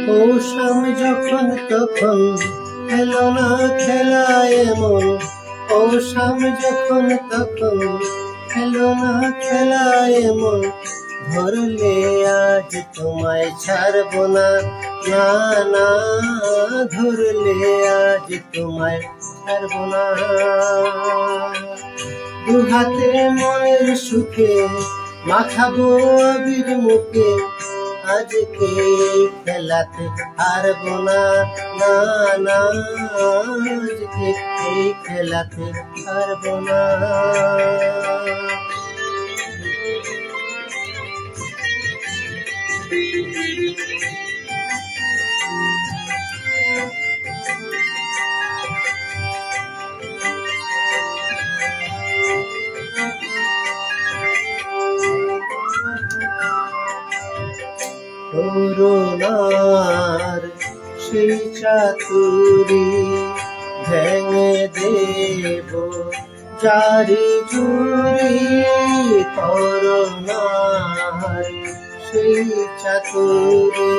পৌষাম যখন তখন খেলো না খেলা এমন, পৌষাম যখন তখন খেলো না খেলা এমন, ধরলে আজ তোমায় ছাড়বো না, না না, ধরলে আজ তোমায় ছাড়বো না। দুহাতে মনের সুখে মাখাবো আবির মুখে, আজকে এই খেলাতে হারবো না, না না, আজকে এই খেলাতে হারবো না। করুণার সেই চাতুরি ভেঙে দেব জারি জুড়ি, করুণার সেই চাতুরি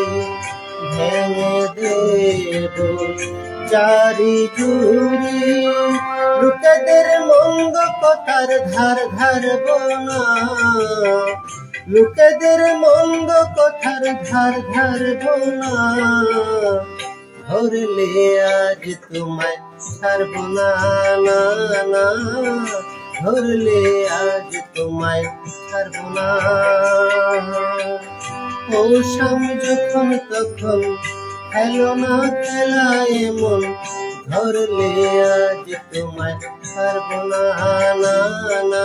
ভেঙে দেব জারি জুড়ি, লোকেদের মন্দ কথার ধার ধারবো না, লোকেদের মন্দ কথার ধার ধারবো না, ধরলে আজ তোমায় ছাড়বো না, না না, ধরলে আজ তোমায় ছাড়বো না। পৌষাম যখন তখন খেলো না খেলা এমন, ধরলে আজ তোমায় ছাড়বো না, না না,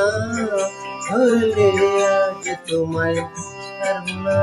ধরলে আজ তোমায় ছাড়বো না।